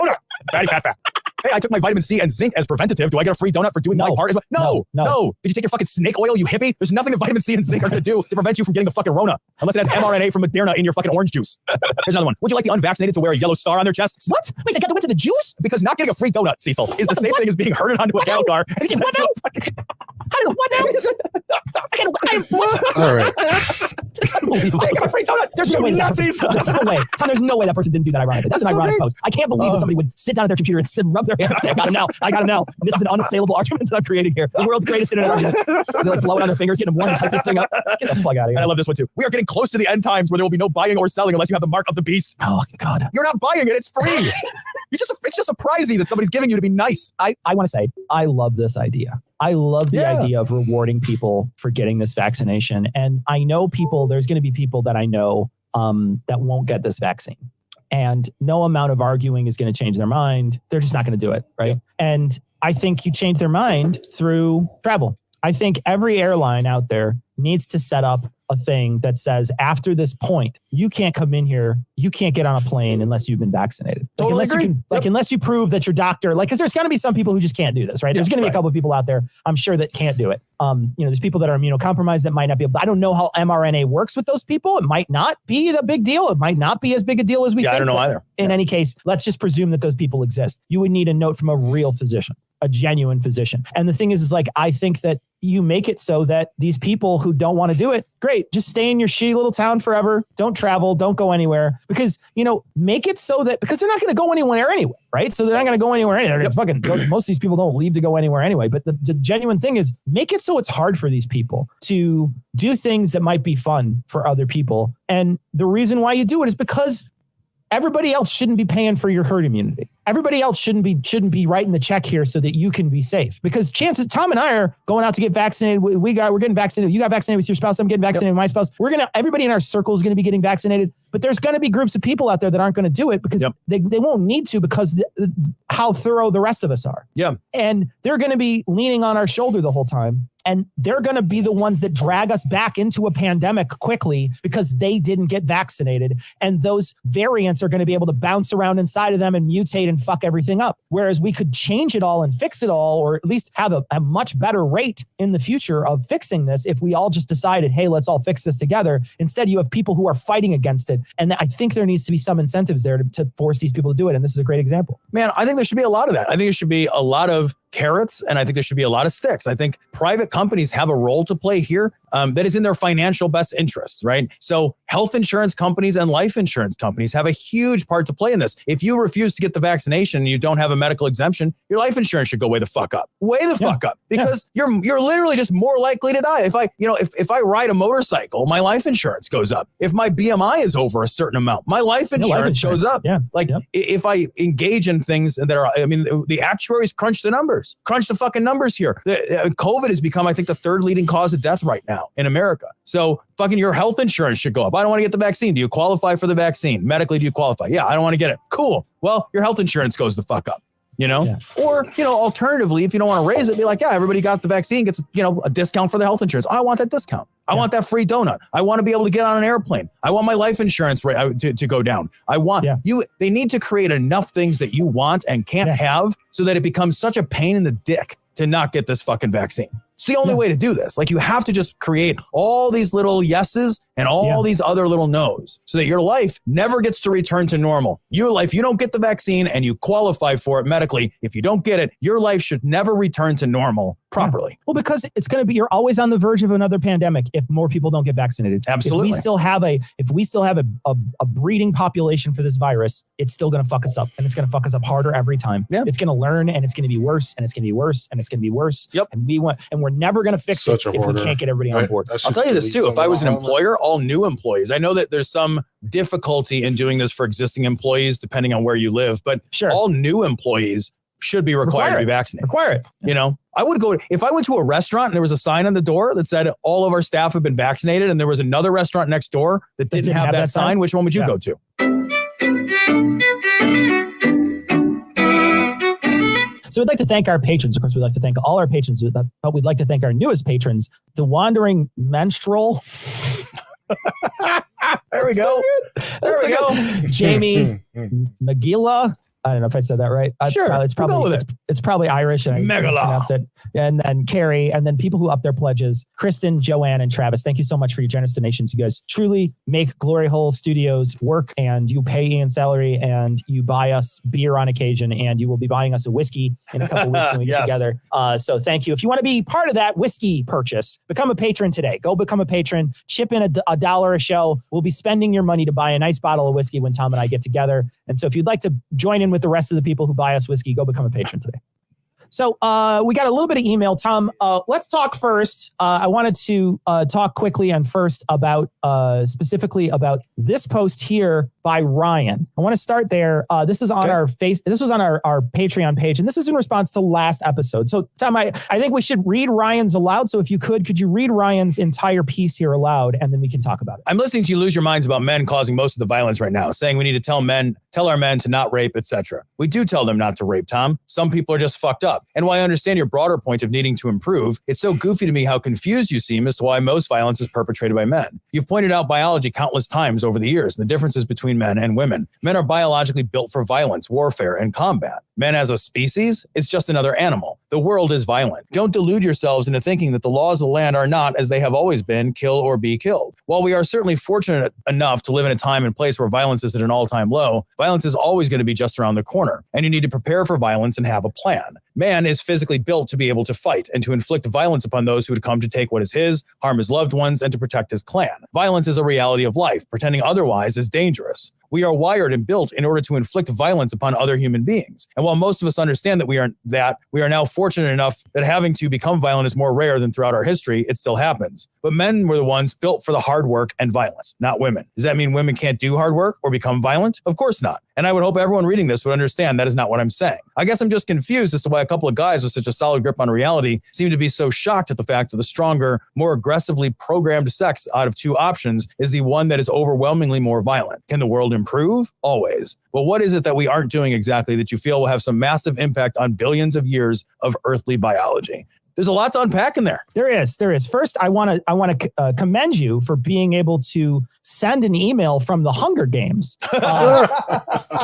donut. Fatty, fat. Hey, I took my vitamin C and zinc as preventative. Do I get a free donut for doing my part? No. Did you take your fucking snake oil, you hippie? There's nothing that vitamin C and zinc are going to do to prevent you from getting the fucking Rona. Unless it has mRNA from Moderna in your fucking orange juice. Here's another one. Would you like the unvaccinated to wear a yellow star on their chests? What? Wait, they got to went to the juice? Because not getting a free donut, Cecil, is the same thing as being herded onto a cattle car. And What now? What now? All right. That's unbelievable. Hey, get a free donut. There's no way. There's no way. Tom, there's no way that person didn't do that ironically. That's an ironic post. I can't believe that somebody would sit down at their computer and rub their hands and say, I got him now. This is an unassailable argument that I'm creating here. The world's greatest internet argument. They like blow it on their fingers, get them warm and type this thing up. Get the fuck out of here. And I love this one too. We are getting close to the end times where there will be no buying or selling unless you have the mark of the beast. Oh, God. You're not buying it. It's free. It's just a prizey that somebody's giving you to be nice. I want to say, I love this idea. I love the idea of rewarding people for getting this vaccination. And I know there's going to be people that I know that won't get this vaccine. And no amount of arguing is going to change their mind. They're just not going to do it, right? Yeah. And I think you change their mind through travel. I think every airline out there needs to set up a thing that says after this point, you can't come in here, you can't get on a plane unless you've been vaccinated. Unless you prove that your doctor, because there's going to be some people who just can't do this, right? There's going to be a couple of people out there, I'm sure, that can't do it. There's people that are immunocompromised that might not be able. I don't know how mRNA works with those people. It might not be the big deal. It might not be as big a deal as we think. I don't know either. In any case, let's just presume that those people exist. You would need a note from a real physician, a genuine physician. And the thing is I think that you make it so that these people who don't want to do it, great, just stay in your shitty little town forever. Don't travel, don't go anywhere. Because, make it so that, because they're not going to go anywhere anyway, right? So they're not going to go anywhere anyway. They're fucking, most of these people don't leave to go anywhere anyway. But the genuine thing is, make it so it's hard for these people to do things that might be fun for other people. And the reason why you do it is because everybody else shouldn't be paying for your herd immunity. Everybody else shouldn't be writing the check here so that you can be safe. Because chances, Tom and I are going out to get vaccinated. We're getting vaccinated. You got vaccinated with your spouse. I'm getting vaccinated with my spouse. Everybody in our circle is going to be getting vaccinated. But there's going to be groups of people out there that aren't going to do it because they won't need to because how thorough the rest of us are. Yeah. And they're going to be leaning on our shoulder the whole time. And they're going to be the ones that drag us back into a pandemic quickly because they didn't get vaccinated. And those variants are going to be able to bounce around inside of them and mutate and fuck everything up. Whereas we could change it all and fix it all, or at least have a much better rate in the future of fixing this if we all just decided, hey, let's all fix this together. Instead, you have people who are fighting against it. And I think there needs to be some incentives there to force these people to do it. And this is a great example. Man, I think there should be a lot of that. I think there should be a lot of carrots, and I think there should be a lot of sticks. I think private companies have a role to play here that is in their financial best interests, right? So health insurance companies and life insurance companies have a huge part to play in this. If you refuse to get the vaccination and you don't have a medical exemption, your life insurance should go way the fuck up. Way the fuck up. Because you're literally just more likely to die. If I ride a motorcycle, my life insurance goes up. If my BMI is over a certain amount, my life insurance shows up. Yeah. If I engage in things that are, the actuaries crunch the numbers. Crunch the fucking numbers here. COVID has become, I think, the third leading cause of death right now in America. So fucking your health insurance should go up. I don't want to get the vaccine. Do you qualify for the vaccine? Medically, do you qualify? Yeah, I don't want to get it. Cool. Well, your health insurance goes the fuck up. Or, alternatively, if you don't want to raise it, be like, yeah, everybody got the vaccine, gets, a discount for the health insurance. I want that discount. I want that free donut. I want to be able to get on an airplane. I want my life insurance rate to go down. They need to create enough things that you want and can't have so that it becomes such a pain in the dick to not get this fucking vaccine. It's the only way to do this. You have to just create all these little yeses and all these other little no's so that your life never gets to return to normal. Your life, you don't get the vaccine and you qualify for it medically. If you don't get it, your life should never return to normal properly. Yeah. Well, because it's going to be, you're always on the verge of another pandemic if more people don't get vaccinated. Absolutely. If we still have a breeding population for this virus, it's still going to fuck us up, and it's going to fuck us up harder every time. Yep. It's going to learn, and it's going to be worse, and it's going to be worse, and it's going to be worse. Yep. And we're never going to fix it if we can't get everybody on board. I'll tell you this too. If I was an employer, all new employees, I know that there's some difficulty in doing this for existing employees, depending on where you live, but all new employees should be required to be vaccinated. Require it. If I went to a restaurant and there was a sign on the door that said all of our staff have been vaccinated, and there was another restaurant next door that didn't have that sign, which one would you go to? So we'd like to thank our patrons. Of course, we'd like to thank all our patrons, but we'd like to thank our newest patrons, the Wandering Menstrual. There we go. Jamie Magila, I don't know if I said that right. Sure, it's probably it's probably Irish and I pronounce it. And then Carrie, and then people who up their pledges, Kristen, Joanne, and Travis. Thank you so much for your generous donations. You guys truly make Glory Hole Studios work, and you pay Ian salary, and you buy us beer on occasion, and you will be buying us a whiskey in a couple weeks when we get together. So thank you. If you want to be part of that whiskey purchase, become a patron today. Go become a patron. Chip in $1 a show. We'll be spending your money to buy a nice bottle of whiskey when Tom and I get together. And so if you'd like to join in with the rest of the people who buy us whiskey, go become a patron today. So we got a little bit of email, Tom. Let's talk first. I wanted to talk quickly and first about specifically about this post here by Ryan. I want to start there. This is on This was on our Patreon page, and this is in response to last episode. So Tom, I think we should read Ryan's aloud. So if you could you read Ryan's entire piece here aloud, and then we can talk about it. I'm listening to you lose your minds about men causing most of the violence right now, saying we need to tell our men to not rape, etc. We do tell them not to rape, Tom. Some people are just fucked up. And while I understand your broader point of needing to improve, it's so goofy to me how confused you seem as to why most violence is perpetrated by men. You've pointed out biology countless times over the years, and the differences between men and women. Men are biologically built for violence, warfare, and combat. Men as a species, it's just another animal. The world is violent. Don't delude yourselves into thinking that the laws of the land are not, as they have always been, kill or be killed. While we are certainly fortunate enough to live in a time and place where violence is at an all-time low, violence is always going to be just around the corner, and you need to prepare for violence and have a plan. Man is physically built to be able to fight and to inflict violence upon those who would come to take what is his, harm his loved ones, and to protect his clan. Violence is a reality of life. Pretending otherwise is dangerous. We are wired and built in order to inflict violence upon other human beings. And while most of us understand that we are now fortunate enough that having to become violent is more rare than throughout our history, it still happens. But men were the ones built for the hard work and violence, not women. Does that mean women can't do hard work or become violent? Of course not. And I would hope everyone reading this would understand that is not what I'm saying. I guess I'm just confused as to why a couple of guys with such a solid grip on reality seem to be so shocked at the fact that the stronger, more aggressively programmed sex out of two options is the one that is overwhelmingly more violent. Can the world improve? Always. Well, what is it that we aren't doing exactly that you feel will have some massive impact on billions of years of earthly biology? There's a lot to unpack in there. There is. First, I want to commend you for being able to send an email from the Hunger Games.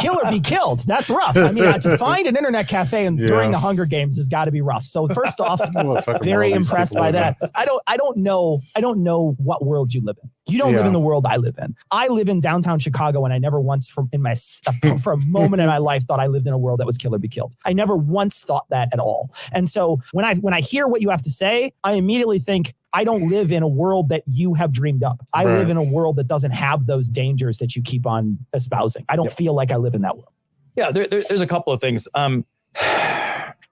Kill or be killed. That's rough. I mean, to find an internet cafe during the Hunger Games has got to be rough. So first off, very impressed by that. I don't know what world you live in. You don't live in the world I live in. I live in downtown Chicago, and I never once for a moment in my life thought I lived in a world that was kill or be killed. I never once thought that at all. And so when I hear what you have to say, I immediately think, I don't live in a world that you have dreamed up. I live in a world that doesn't have those dangers that you keep on espousing. I don't feel like I live in that world. Yeah, there's a couple of things.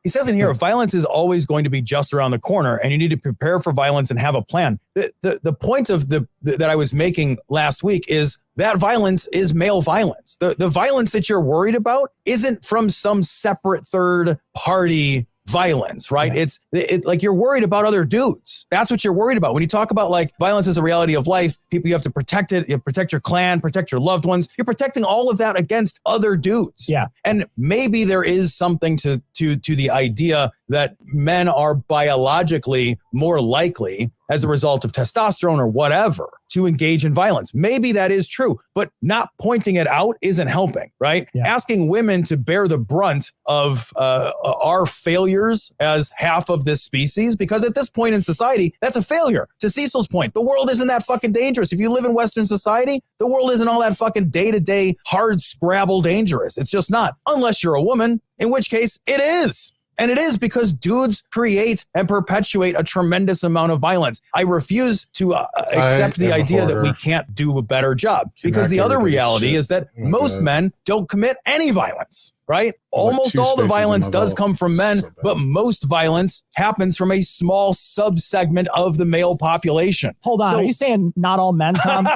He says in here, violence is always going to be just around the corner, and you need to prepare for violence and have a plan. The point of that I was making last week is that violence is male violence. The violence that you're worried about isn't from some separate third party violence, right? Yeah. It's like you're worried about other dudes. That's what you're worried about. When you talk about like violence is a reality of life, people, you have to protect it. You have to protect your clan, protect your loved ones. You're protecting all of that against other dudes. Yeah. And maybe there is something to the idea that men are biologically more likely as a result of testosterone or whatever to engage in violence. Maybe that is true, but not pointing it out isn't helping, right? Yeah. Asking women to bear the brunt of our failures as half of this species, because at this point in society, that's a failure. To Cecil's point, the world isn't that fucking dangerous. If you live in Western society, the world isn't all that fucking day-to-day hard scrabble dangerous. It's just not, unless you're a woman, in which case it is. And it is because dudes create and perpetuate a tremendous amount of violence. I refuse to accept the idea that we can't do a better job, because the other reality is that most men don't commit any violence, right? Almost all the violence does come from men, but most violence happens from a small subsegment of the male population. Hold on. Are you saying not all men, Tom?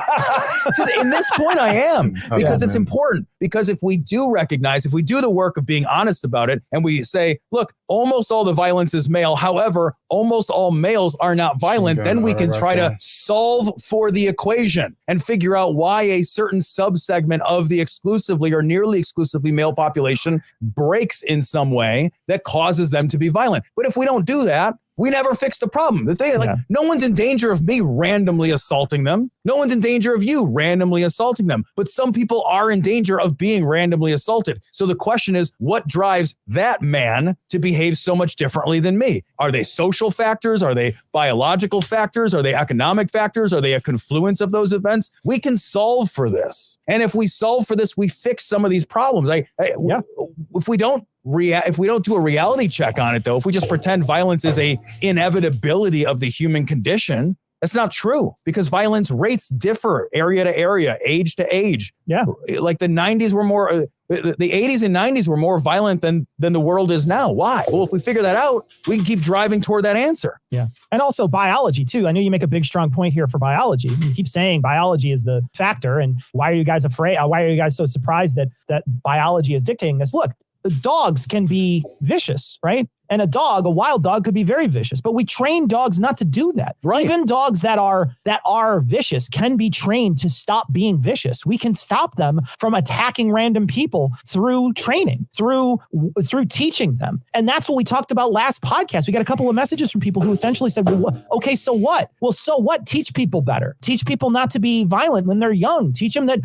In this point, I am, because it's important. Because if we do recognize, if we do the work of being honest about it, and we say, look, almost all the violence is male. However, almost all males are not violent. Then we can try to solve for the equation and figure out why a certain subsegment of the exclusively or nearly exclusively male population breaks in some way that causes them to be violent. But if we don't do that, we never fix the problem. The thing, like, no one's in danger of me randomly assaulting them. No one's in danger of you randomly assaulting them. But some people are in danger of being randomly assaulted. So the question is, what drives that man to behave so much differently than me? Are they social factors? Are they biological factors? Are they economic factors? Are they a confluence of those events? We can solve for this. And if we solve for this, we fix some of these problems. If we don't do a reality check on it, though, if we just pretend violence is a inevitability of the human condition, that's not true, because violence rates differ area to area, age to age. Yeah. Like the 90s were more, the 80s and 90s were more violent than the world is now. Why? Well, if we figure that out, we can keep driving toward that answer. Yeah. And also biology too. I know you make a big, strong point here for biology. You keep saying biology is the factor. And why are you guys afraid? Why are you guys so surprised that biology is dictating this? Look, dogs can be vicious, right? And a wild dog could be very vicious, but we train dogs not to do that. Right. Even dogs that are vicious can be trained to stop being vicious. We can stop them from attacking random people through training, through teaching them. And that's what we talked about last podcast. We got a couple of messages from people who essentially said, well, okay, so what? Well, so what? Teach people better. Teach people not to be violent when they're young. Teach them that,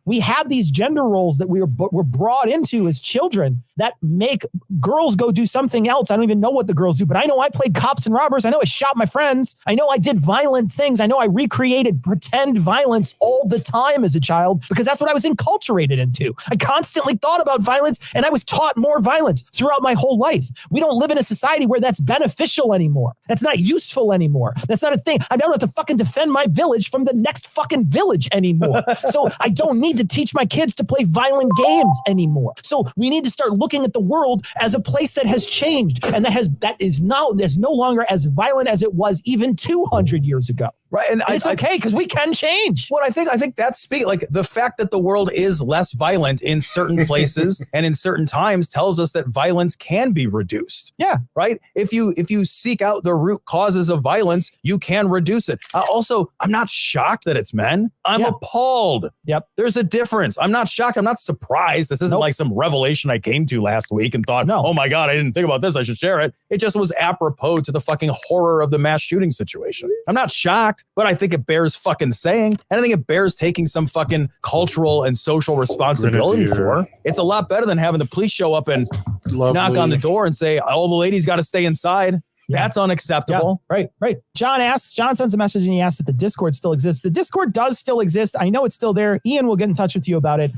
we have these gender roles that we're brought into as children that make girls go do something else. I don't even know what the girls do, but I know I played cops and robbers. I know I shot my friends. I know I did violent things. I know I recreated pretend violence all the time as a child because that's what I was enculturated into. I constantly thought about violence and I was taught more violence throughout my whole life. We don't live in a society where that's beneficial anymore. That's not useful anymore. That's not a thing. I don't have to fucking defend my village from the next fucking village anymore. So I don't need to teach my kids to play violent games anymore. So we need to start looking at the world as a place that has changed and that is no longer as violent as it was even 200 years ago. Right. And it's okay because we can change. Well, I think that's speaking, like, the fact that the world is less violent in certain places and in certain times tells us that violence can be reduced. Yeah. Right. If you seek out the root causes of violence, you can reduce it. Also, I'm not shocked that it's men. I'm appalled. Yep. There's a difference. I'm not shocked. I'm not surprised. This isn't like some revelation I came to last week and thought, oh my God, I didn't think about this. I should share it. It just was apropos to the fucking horror of the mass shooting situation. I'm not shocked, but I think it bears fucking saying. And I think it bears taking some fucking cultural and social responsibility for. It's a lot better than having the police show up and knock on the door and say, all the ladies got to stay inside. Yeah. That's unacceptable. Yeah, right. John sends a message and he asks if the Discord still exists. The Discord does still exist. I know it's still there. Ian will get in touch with you about it.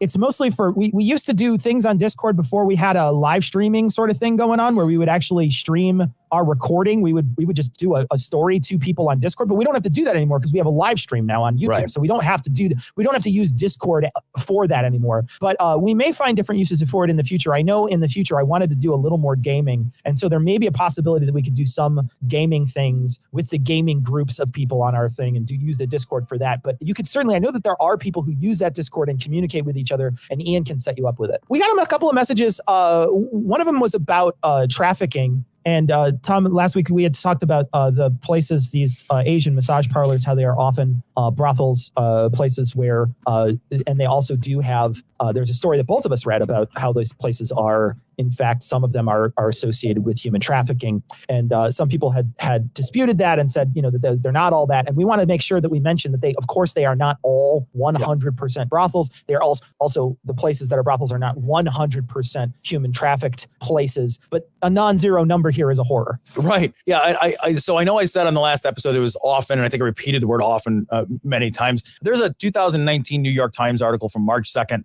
It's mostly we used to do things on Discord before we had a live streaming sort of thing going on where we would actually stream our recording. We would just do a story to people on Discord, but we don't have to do that anymore because we have a live stream now on YouTube. Right. So we don't have to we don't have to use Discord for that anymore. But we may find different uses for it in the future. I know in the future I wanted to do a little more gaming, and so there may be a possibility that we could do some gaming things with the gaming groups of people on our thing and use the Discord for that. But you could certainly, I know that there are people who use that Discord and communicate with each other, and Ian can set you up with it. We got him a couple of messages. One of them was about trafficking. And Tom, last week we had talked about the places, these Asian massage parlors, how they are often brothels, places where, and they also do have, there's a story that both of us read about how those places are, in fact, some of them are associated with human trafficking. And some people had disputed that and said, that they're not all that. And we want to make sure that we mention that of course, they are not all 100% brothels. They're also the places that are brothels are not 100% human trafficked places, but a non-zero number here is a horror. Right. Yeah. So I know I said on the last episode, it was often, and I think I repeated the word often many times. There's a 2019 New York Times article from March 2nd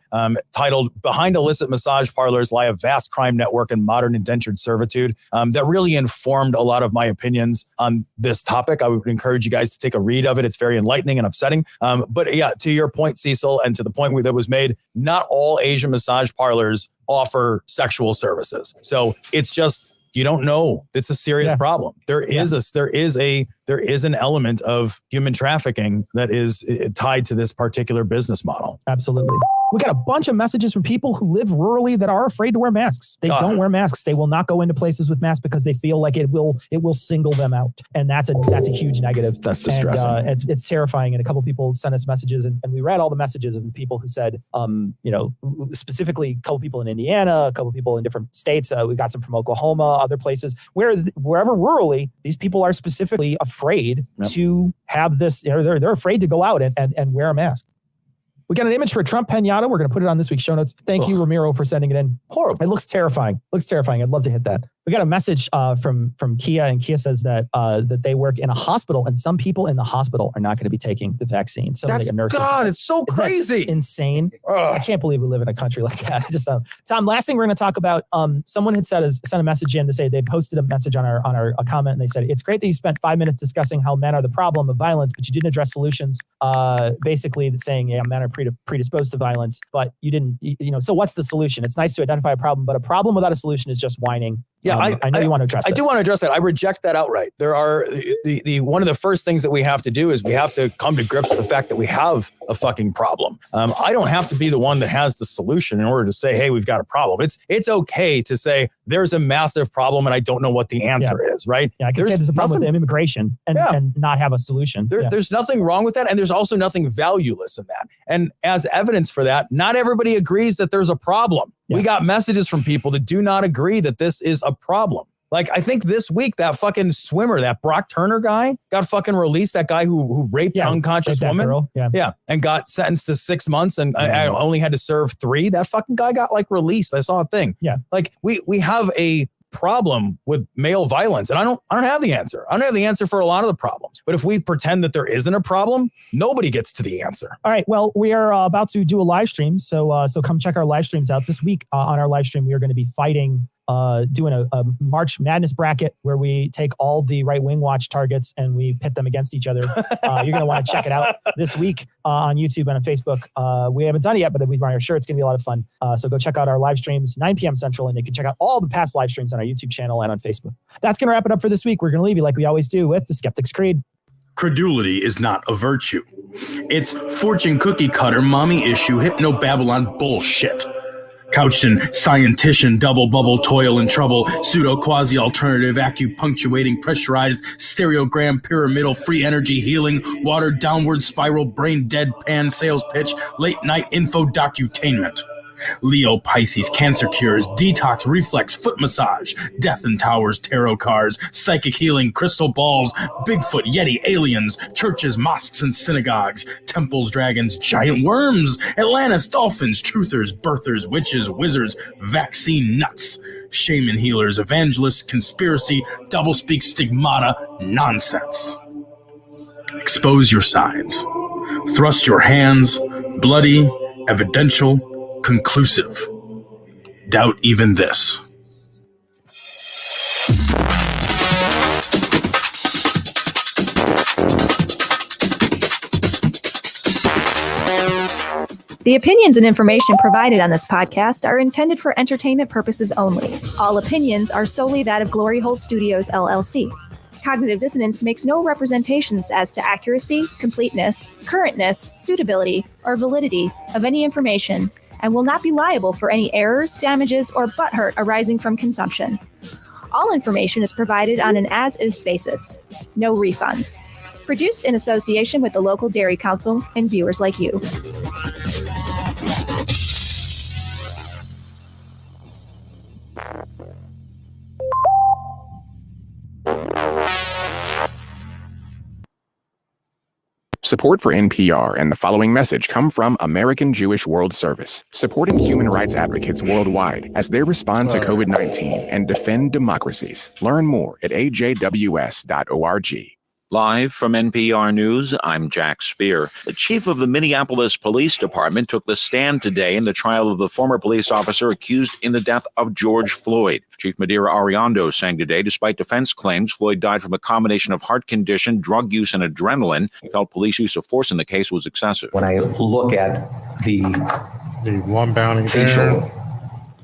titled "Behind Illicit Massage Parlors Lie a Vast Crime Network and Modern Indentured Servitude," that really informed a lot of my opinions on this topic. I would encourage you guys to take a read of it. It's very enlightening and upsetting. But yeah, to your point, Cecil, and to the point that was made, not all Asian massage parlors offer sexual services. So it's just, you don't know. It's a serious problem. There is a there is an element of human trafficking that is tied to this particular business model. Absolutely. We got a bunch of messages from people who live rurally that are afraid to wear masks. They don't wear masks. They will not go into places with masks because they feel like it will single them out. And that's a huge negative. That's distressing. And, it's terrifying. And a couple of people sent us messages, and we read all the messages of people who said, specifically a couple people in Indiana, a couple people in different states. We got some from Oklahoma, other places wherever rurally, these people are specifically afraid to have this. They're afraid to go out and wear a mask. We got an image for Trump Pinata. We're going to put it on this week's show notes. Thank you, Ramiro, for sending it in. Horrible. It looks terrifying. I'd love to hit that. We got a message from Kia, and Kia says that they work in a hospital, and some people in the hospital are not going to be taking the vaccine. So that's God, it's so crazy. That's insane. I can't believe we live in a country like that. Tom, last thing we're going to talk about, someone had sent a message in to say they posted a message on our comment, and they said, it's great that you spent 5 minutes discussing how men are the problem of violence, but you didn't address solutions. Basically saying, men are predisposed to violence, but you didn't, so what's the solution? It's nice to identify a problem, but a problem without a solution is just whining. Yeah, I know you want to address this. I do want to address that. I reject that outright. There are one of the first things that we have to do is we have to come to grips with the fact that we have a fucking problem. I don't have to be the one that has the solution in order to say, hey, we've got a problem. It's okay to say there's a massive problem and I don't know what the answer is, right? Yeah, I can say there's a problem with immigration and not have a solution. There's nothing wrong with that. And there's also nothing valueless in that. And as evidence for that, not everybody agrees that there's a problem. Yeah. We got messages from people that do not agree that this is a problem. Like, I think this week, that fucking swimmer, that Brock Turner guy got fucking released. That guy who raped an unconscious woman. Girl. Yeah. And got sentenced to 6 months and I only had to serve 3. That fucking guy got released. I saw a thing. Yeah. Like we have a problem with male violence. And I don't have the answer. I don't have the answer for a lot of the problems. But if we pretend that there isn't a problem, nobody gets to the answer. All right. Well, we are about to do a live stream. So come check our live streams out. This week on our live stream, we are going to be fighting doing a March Madness bracket where we take all the Right Wing Watch targets and we pit them against each other. You're going to want to check it out this week on YouTube and on Facebook. We haven't done it yet, but we're sure it's going to be a lot of fun. So go check out our live streams, 9 p.m. Central, and you can check out all the past live streams on our YouTube channel and on Facebook. That's going to wrap it up for this week. We're going to leave you like we always do with the Skeptic's Creed. Credulity is not a virtue. It's fortune cookie cutter, mommy issue, hypno-Babylon bullshit. Couched in scientician, double bubble, toil and trouble, pseudo quasi-alternative, acupunctuating, pressurized, stereogram, pyramidal, free energy healing, watered downward spiral, brain deadpan sales pitch, late night info docutainment. Leo, Pisces, cancer cures, detox, reflex, foot massage, death and towers, tarot cards, psychic healing, crystal balls, Bigfoot, Yeti, aliens, churches, mosques and synagogues, temples, dragons, giant worms, Atlantis, dolphins, truthers, birthers, witches, wizards, vaccine nuts, shaman healers, evangelists, conspiracy, doublespeak, stigmata, nonsense. Expose your sides. Thrust your hands, bloody, evidential, conclusive. Doubt even this. The opinions and information provided on this podcast are intended for entertainment purposes only. All opinions are solely that of Glory Hole Studios, LLC. Cognitive Dissonance makes no representations as to accuracy, completeness, currentness, suitability, or validity of any information, and will not be liable for any errors, damages, or butthurt arising from consumption. All information is provided on an as-is basis. No refunds. Produced in association with the local Dairy Council and viewers like you. Support for NPR and the following message come from American Jewish World Service, supporting human rights advocates worldwide as they respond to COVID-19 and defend democracies. Learn more at ajws.org. Live from NPR News, I'm Jack Speer. The chief of the Minneapolis Police Department took the stand today in the trial of the former police officer accused in the death of George Floyd. Chief Madeira Ariando saying today, despite defense claims Floyd died from a combination of heart condition, drug use, and adrenaline, he felt police use of force in the case was excessive. When I look at the facial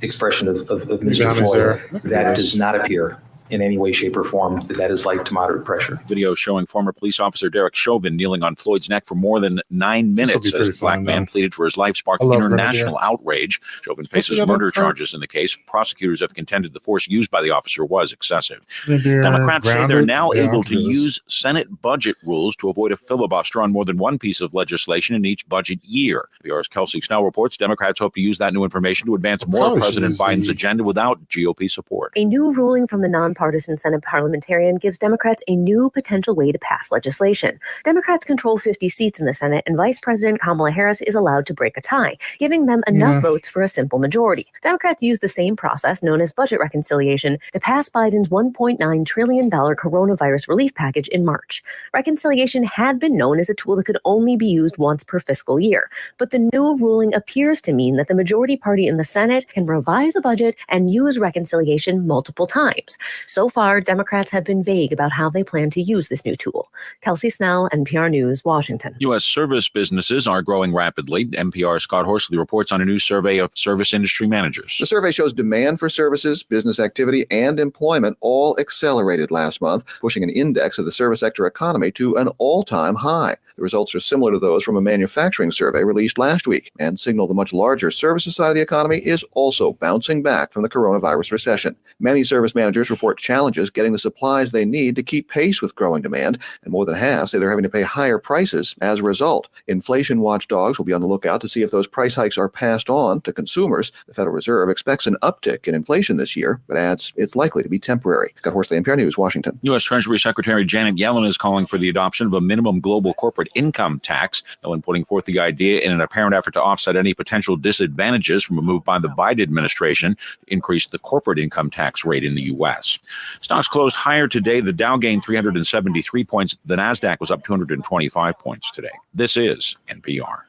expression of Mr. Floyd, that does not appear in any way, shape, or form that is light to moderate pressure. Video showing former police officer Derek Chauvin kneeling on Floyd's neck for more than 9 minutes as the black man pleaded for his life, sparked international outrage. Chauvin faces murder charges in the case. Prosecutors have contended the force used by the officer was excessive. Democrats say they're now able to use Senate budget rules to avoid a filibuster on more than one piece of legislation in each budget year. PR's Kelsey Snell reports Democrats hope to use that new information to advance more of President Biden's agenda without GOP support. A new ruling from the nonpartisan Senate parliamentarian gives Democrats a new potential way to pass legislation. Democrats control 50 seats in the Senate, and Vice President Kamala Harris is allowed to break a tie, giving them enough votes for a simple majority. Democrats use the same process known as budget reconciliation to pass Biden's $1.9 trillion coronavirus relief package in March. Reconciliation had been known as a tool that could only be used once per fiscal year, but the new ruling appears to mean that the majority party in the Senate can revise a budget and use reconciliation multiple times. So far, Democrats have been vague about how they plan to use this new tool. Kelsey Snell, NPR News, Washington. U.S. service businesses are growing rapidly. NPR's Scott Horsley reports on a new survey of service industry managers. The survey shows demand for services, business activity, and employment all accelerated last month, pushing an index of the service sector economy to an all-time high. The results are similar to those from a manufacturing survey released last week and signal the much larger services side of the economy is also bouncing back from the coronavirus recession. Many service managers report challenges getting the supplies they need to keep pace with growing demand, and more than half say they're having to pay higher prices as a result. Inflation watchdogs will be on the lookout to see if those price hikes are passed on to consumers. The Federal Reserve expects an uptick in inflation this year, but adds it's likely to be temporary. Scott Horsley, NPR News, Washington. U.S. Treasury Secretary Janet Yellen is calling for the adoption of a minimum global corporate income tax. Yellen putting forth the idea in an apparent effort to offset any potential disadvantages from a move by the Biden administration to increase the corporate income tax rate in the U.S. Stocks closed higher today. The Dow gained 373 points. The Nasdaq was up 225 points today. This is NPR.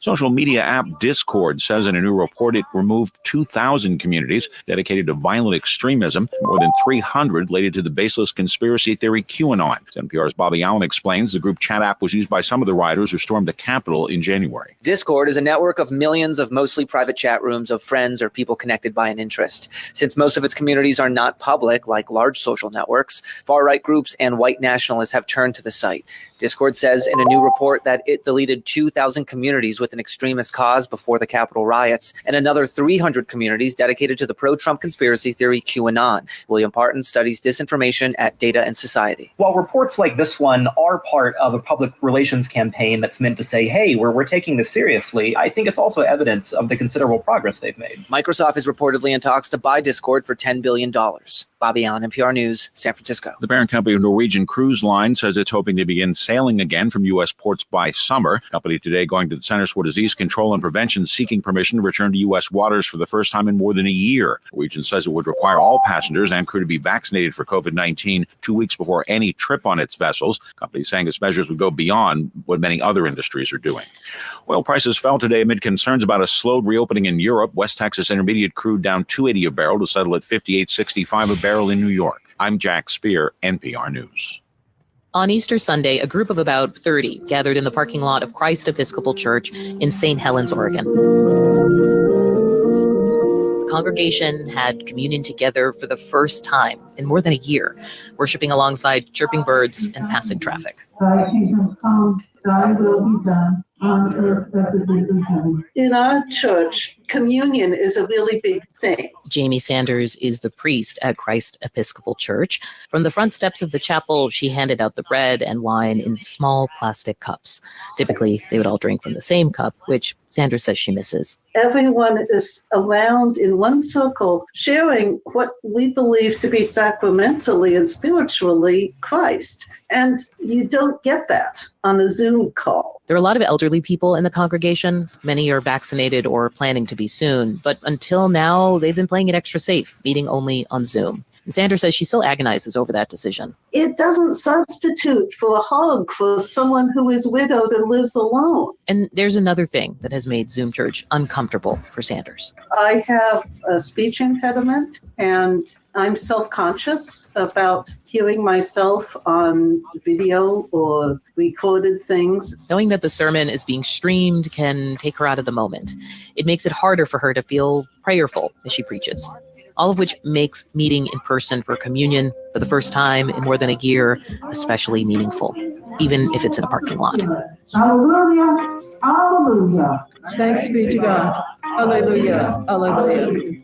Social media app Discord says in a new report it removed 2,000 communities dedicated to violent extremism, more than 300 related to the baseless conspiracy theory QAnon. NPR's Bobby Allen explains the group chat app was used by some of the rioters who stormed the Capitol in January. Discord is a network of millions of mostly private chat rooms of friends or people connected by an interest. Since most of its communities are not public, like large social networks, far-right groups and white nationalists have turned to the site. Discord says in a new report that it deleted 2,000 communities with an extremist cause before the Capitol riots, and another 300 communities dedicated to the pro-Trump conspiracy theory QAnon. William Parton studies disinformation at Data and Society. While reports like this one are part of a public relations campaign that's meant to say, hey, we're taking this seriously, I think it's also evidence of the considerable progress they've made. Microsoft is reportedly in talks to buy Discord for $10 billion. Bobby Allen, NPR News, San Francisco. The parent company of Norwegian Cruise Line says it's hoping to begin sailing again from U.S. ports by summer. The company today going to the Centers for Disease Control and Prevention seeking permission to return to U.S. waters for the first time in more than a year. Norwegian says it would require all passengers and crew to be vaccinated for COVID-19 2 weeks before any trip on its vessels. The company saying its measures would go beyond what many other industries are doing. Oil prices fell today amid concerns about a slowed reopening in Europe. West Texas Intermediate crude down $2.80 a barrel to settle at $58.65 a barrel in New York. I'm Jack Speer, NPR News. On Easter Sunday, a group of about 30 gathered in the parking lot of Christ Episcopal Church in St. Helens, Oregon. The congregation had communion together for the first time in more than a year, worshiping alongside chirping birds and passing traffic. Thy kingdom come, thy will be done, on earth as it is in heaven. In our church, communion is a really big thing. Jamie Sanders is the priest at Christ Episcopal Church. From the front steps of the chapel, she handed out the bread and wine in small plastic cups. Typically, they would all drink from the same cup, which Sanders says she misses. Everyone is around in one circle, sharing what we believe to be sacramentally and spiritually Christ. And you don't get that on a Zoom call. There are a lot of elderly people in the congregation. Many are vaccinated or planning to be soon. But until now, they've been playing it extra safe, meeting only on Zoom. And Sanders says she still agonizes over that decision. It doesn't substitute for a hug for someone who is widowed and lives alone. And there's another thing that has made Zoom church uncomfortable for Sanders. I have a speech impediment, and I'm self-conscious about hearing myself on video or recorded things. Knowing that the sermon is being streamed can take her out of the moment. It makes it harder for her to feel prayerful as she preaches. All of which makes meeting in person for communion For the first time in more than a year, especially meaningful, even if it's in a parking lot. Hallelujah. Hallelujah. Thanks be to God. Hallelujah. Hallelujah.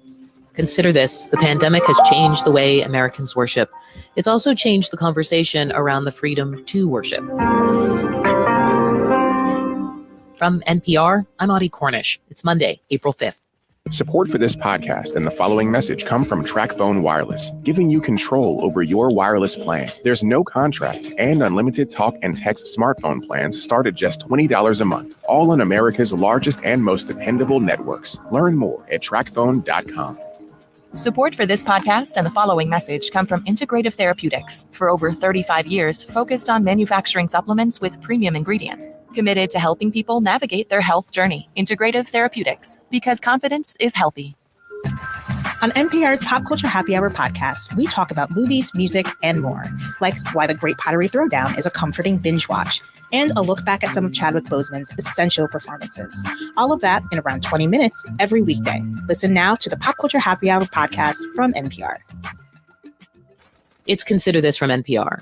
Consider this, the pandemic has changed the way Americans worship. It's also changed the conversation around the freedom to worship. From NPR, I'm Audie Cornish. It's Monday, April 5th. Support for this podcast and the following message come from TracFone Wireless, giving you control over your wireless plan. There's no contract and unlimited talk and text smartphone plans start at just $20 a month, all on America's largest and most dependable networks. Learn more at TracFone.com. Support for this podcast and the following message come from Integrative Therapeutics. For over 35 years, focused on manufacturing supplements with premium ingredients. Committed to helping people navigate their health journey. Integrative Therapeutics, because confidence is healthy. On NPR's Pop Culture Happy Hour podcast, we talk about movies, music, and more. Like why The Great Pottery Throwdown is a comforting binge watch, and a look back at some of Chadwick Boseman's essential performances. All of that in around 20 minutes every weekday. Listen now to the Pop Culture Happy Hour podcast from NPR. It's Consider This from NPR.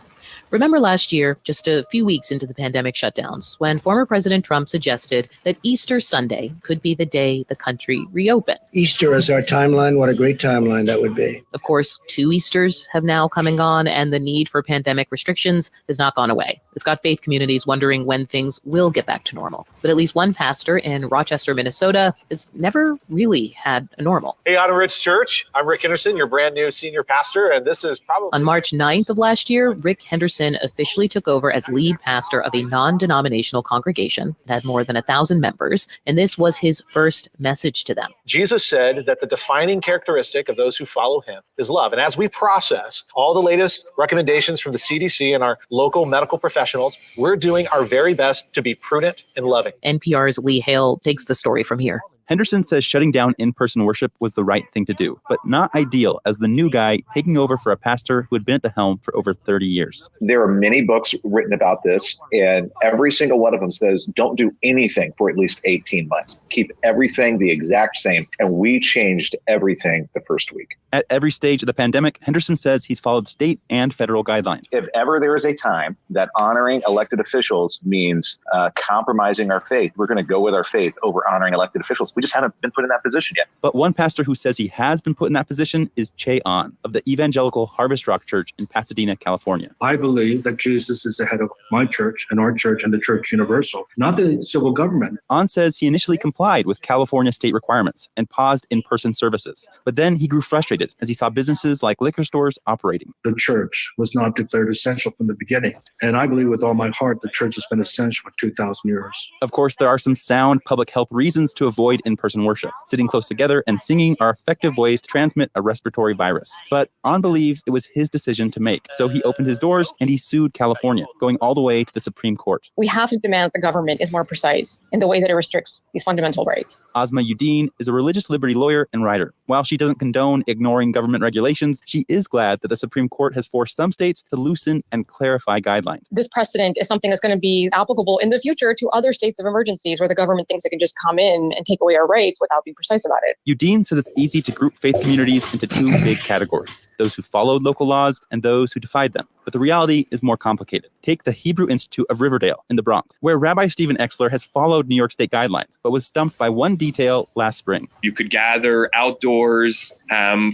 Remember last year, just a few weeks into the pandemic shutdowns, when former President Trump suggested that Easter Sunday could be the day the country reopened. Easter is our timeline. What a great timeline that would be. Of course, 2 Easters have now come and gone, and the need for pandemic restrictions has not gone away. It's got faith communities wondering when things will get back to normal. But at least one pastor in Rochester, Minnesota, has never really had a normal. Hey, Autumn Ridge Church. I'm Rick Henderson, your brand new senior pastor, and this is probably... On March 9th of last year, Rick Henderson officially took over as lead pastor of a non-denominational congregation that had more than 1,000 members, and this was his first message to them. Jesus said that the defining characteristic of those who follow him is love. And as we process all the latest recommendations from the CDC and our local medical professionals, we're doing our very best to be prudent and loving. NPR's Lee Hale takes the story from here. Henderson says shutting down in-person worship was the right thing to do, but not ideal as the new guy taking over for a pastor who had been at the helm for over 30 years. There are many books written about this, and every single one of them says don't do anything for at least 18 months. Keep everything the exact same, and we changed everything the first week. At every stage of the pandemic, Henderson says he's followed state and federal guidelines. If ever there is a time that honoring elected officials means compromising our faith, we're going to go with our faith over honoring elected officials. We just haven't been put in that position yet. But one pastor who says he has been put in that position is Che Ahn of the Evangelical Harvest Rock Church in Pasadena, California. I believe that Jesus is the head of my church and our church and the Church Universal, not the civil government. Ahn says he initially complied with California state requirements and paused in-person services. But then he grew frustrated as he saw businesses like liquor stores operating. The church was not declared essential from the beginning. And I believe with all my heart, the church has been essential for 2,000 years. Of course, there are some sound public health reasons to avoid in-person worship. Sitting close together and singing are effective ways to transmit a respiratory virus. But Ahn believes it was his decision to make. So he opened his doors and he sued California, going all the way to the Supreme Court. We have to demand that the government is more precise in the way that it restricts these fundamental rights. Asma Uddin is a religious liberty lawyer and writer. While she doesn't condone ignoring government regulations, she is glad that the Supreme Court has forced some states to loosen and clarify guidelines. This precedent is something that's going to be applicable in the future to other states of emergencies where the government thinks it can just come in and take away our rights without being precise about it. Uddin says it's easy to group faith communities into two big categories, those who followed local laws and those who defied them. But the reality is more complicated. Take the Hebrew Institute of Riverdale in the Bronx, where Rabbi Stephen Exler has followed New York State guidelines, but was stumped by one detail last spring. You could gather outdoors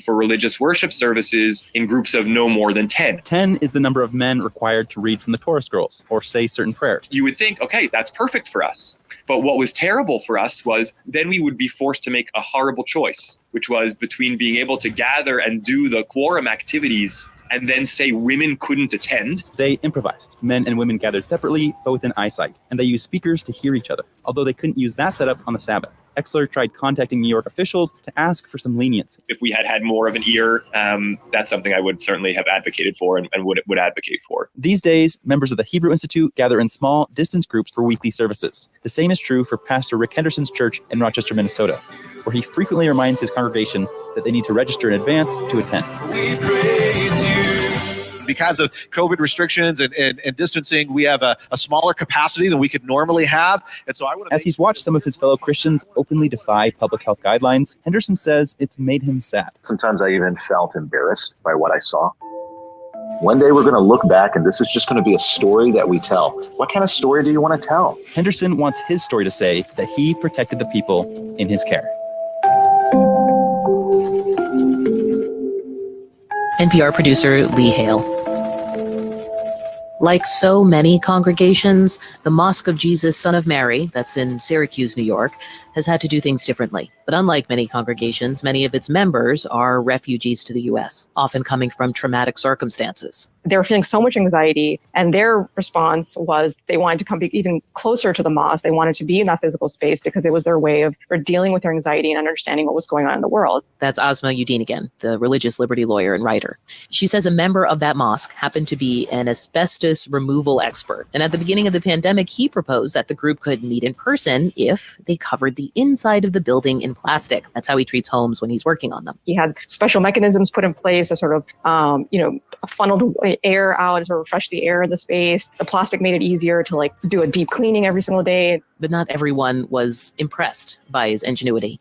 for religious worship services in groups of no more than 10. 10 is the number of men required to read from the Torah scrolls or say certain prayers. You would think, okay, that's perfect for us. But what was terrible for us was then we would be forced to make a horrible choice, which was between being able to gather and do the quorum activities and then say women couldn't attend. They improvised. Men and women gathered separately, but within eyesight, and they used speakers to hear each other, although they couldn't use that setup on the Sabbath. Exler tried contacting New York officials to ask for some leniency. If we had had more of an ear, that's something I would certainly have advocated for and would advocate for. These days, members of the Hebrew Institute gather in small distance groups for weekly services. The same is true for Pastor Rick Henderson's church in Rochester, Minnesota, where he frequently reminds his congregation that they need to register in advance to attend. We praise you. Because of COVID restrictions and distancing, we have a smaller capacity than we could normally have. And so as he's watched some of his fellow Christians openly defy public health guidelines, Henderson says it's made him sad. Sometimes I even felt embarrassed by what I saw. One day we're going to look back and this is just going to be a story that we tell. What kind of story do you want to tell? Henderson wants his story to say that he protected the people in his care. NPR producer Lee Hale. Like so many congregations, the Mosque of Jesus, Son of Mary, that's in Syracuse, New York, has had to do things differently. But unlike many congregations, many of its members are refugees to the U.S., often coming from traumatic circumstances. They were feeling so much anxiety, and their response was they wanted to come even closer to the mosque. They wanted to be in that physical space because it was their way of dealing with their anxiety and understanding what was going on in the world. That's Asma Udine again, the religious liberty lawyer and writer. She says a member of that mosque happened to be an asbestos removal expert. And at the beginning of the pandemic, he proposed that the group could meet in person if they covered the inside of the building in plastic. That's how he treats homes when he's working on them. He has special mechanisms put in place to sort of, funnel air out and sort of refresh the air in the space. The plastic made it easier to do a deep cleaning every single day. But not everyone was impressed by his ingenuity.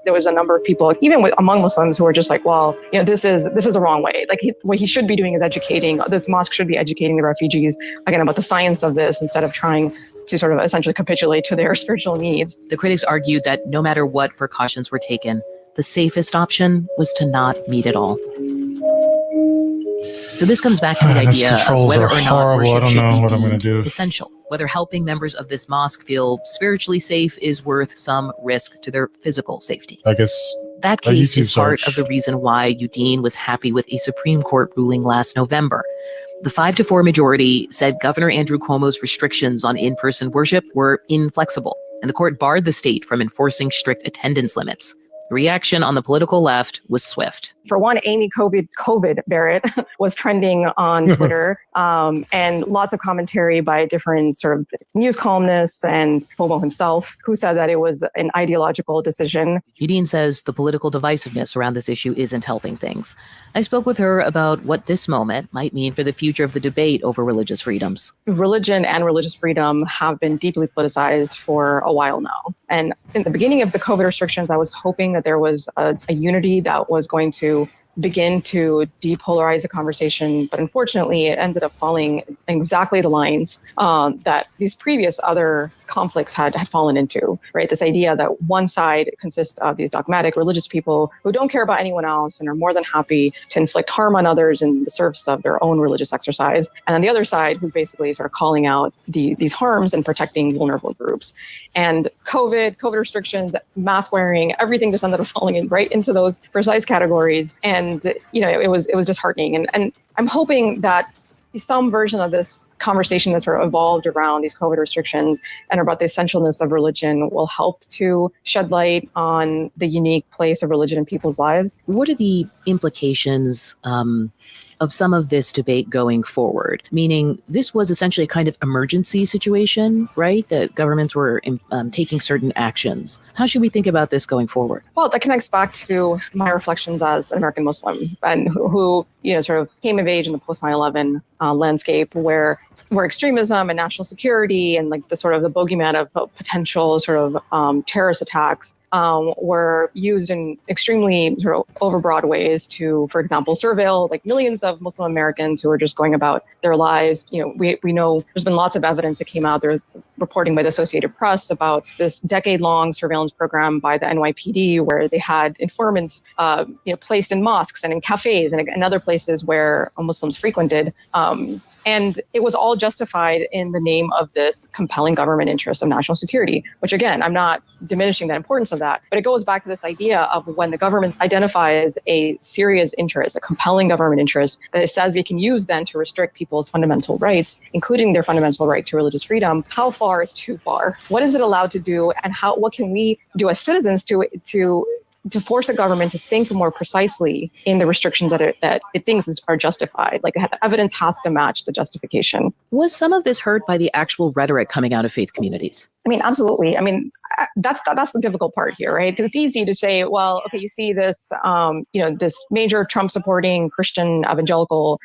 There was a number of people, even among Muslims, who were just this is the wrong way. What he should be doing is educating. This mosque should be educating the refugees, again, about the science of this instead of trying to sort of essentially capitulate to their spiritual needs. The critics argued that no matter what precautions were taken, the safest option was to not meet at all. So this comes back to the idea of whether or not worship should be essential, whether helping members of this mosque feel spiritually safe is worth some risk to their physical safety. I guess that case is part of the reason why Udine was happy with a Supreme Court ruling last November. The 5-4 majority said Governor Andrew Cuomo's restrictions on in-person worship were inflexible, and the court barred the state from enforcing strict attendance limits. The reaction on the political left was swift. For one, Amy COVID Barrett was trending on Twitter, and lots of commentary by different sort of news columnists and Cuomo himself, who said that it was an ideological decision. Udine says the political divisiveness around this issue isn't helping things. I spoke with her about what this moment might mean for the future of the debate over religious freedoms. Religion and religious freedom have been deeply politicized for a while now. And in the beginning of the COVID restrictions, I was hoping that there was a unity that was going to begin to depolarize the conversation. But unfortunately, it ended up falling exactly the lines that these previous other conflicts had fallen into, right? This idea that one side consists of these dogmatic religious people who don't care about anyone else and are more than happy to inflict harm on others in the service of their own religious exercise. And on the other side, who's basically sort of calling out these harms and protecting vulnerable groups. And COVID restrictions, mask wearing, everything just ended up falling right into those precise categories. And it was disheartening. And I'm hoping that some version of this conversation that sort of evolved around these COVID restrictions and about the essentialness of religion will help to shed light on the unique place of religion in people's lives. What are the implications of some of this debate going forward? Meaning this was essentially a kind of emergency situation, right? That governments were taking certain actions. How should we think about this going forward? Well, that connects back to my reflections as an American Muslim and who sort of came of age in the post 9/11 landscape where extremism and national security and the sort of the bogeyman of potential sort of terrorist attacks were used in extremely sort of overbroad ways to, for example, surveil millions of Muslim Americans who are just going about their lives. We know there's been lots of evidence that came out there, reporting by the Associated Press about this decade-long surveillance program by the NYPD, where they had informants, placed in mosques and in cafes and other places where Muslims frequented. And it was all justified in the name of this compelling government interest of national security, which, again, I'm not diminishing the importance of that. But it goes back to this idea of when the government identifies a serious interest, a compelling government interest, that it says it can use then to restrict people's fundamental rights, including their fundamental right to religious freedom. How far is too far? What is it allowed to do? And what can we do as citizens to force a government to think more precisely in the restrictions that it thinks are justified? The evidence has to match the justification. Was some of this hurt by the actual rhetoric coming out of faith communities? I mean, absolutely. I mean, that's the difficult part here, right? Because it's easy to say, well, okay, you see this, this major Trump supporting Christian evangelical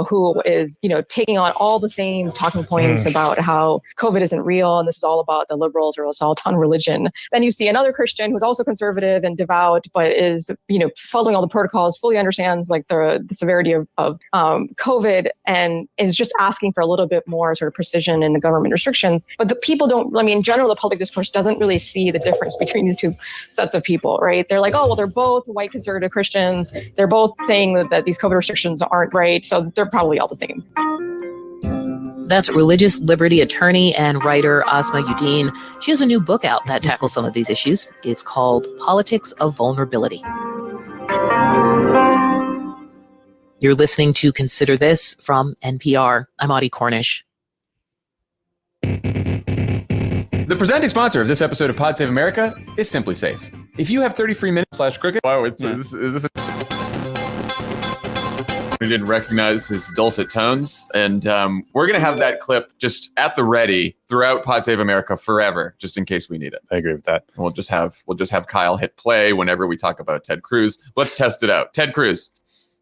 who is, taking on all the same talking points about how COVID isn't real and this is all about the liberals or assault on religion. Then you see another Christian who's also conservative and devout, but is, following all the protocols, fully understands like the severity of COVID and is just asking for a little bit more sort of precision in the government restrictions. But the people don't, in general, the public discourse doesn't really see the difference between these two sets of people, right? They're like, oh, well, they're both white conservative Christians. They're both saying that these COVID restrictions aren't right. So they're probably all the same. That's religious liberty attorney and writer Asma Uddin. She has a new book out that tackles some of these issues. It's called Politics of Vulnerability. You're listening to Consider This from NPR. I'm Audie Cornish. The presenting sponsor of this episode of Pod Save America is Simply Safe. If you have 33 minutes /cricket, wow, is this we didn't recognize his dulcet tones, and we're gonna have that clip just at the ready throughout Pod Save America forever, just in case we need it. I agree with that. And we'll just have Kyle hit play whenever we talk about Ted Cruz. Let's test it out. Ted Cruz.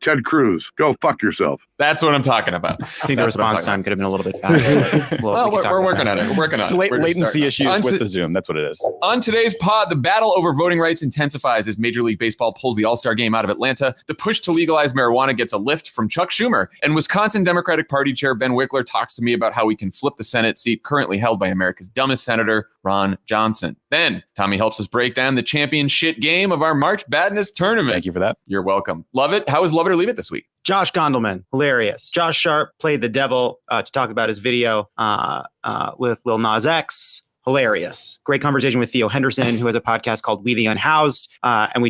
Ted Cruz, go fuck yourself. That's what I'm talking about. I think the response time could have been a little bit faster. Well, we're working on it. We're working on it. Latency issues with the Zoom. That's what it is. On today's pod, the battle over voting rights intensifies as Major League Baseball pulls the All-Star game out of Atlanta. The push to legalize marijuana gets a lift from Chuck Schumer. And Wisconsin Democratic Party Chair Ben Wickler talks to me about how we can flip the Senate seat currently held by America's dumbest senator, Ron Johnson. Then Tommy helps us break down the championship game of our March Madness tournament. Thank you for that. You're welcome. Love it. How was Love It or Leave It this week? Josh Gondelman, hilarious. Josh Sharp played the devil to talk about his video with Lil Nas X. Hilarious. Great conversation with Theo Henderson, who has a podcast called We the Unhoused. And we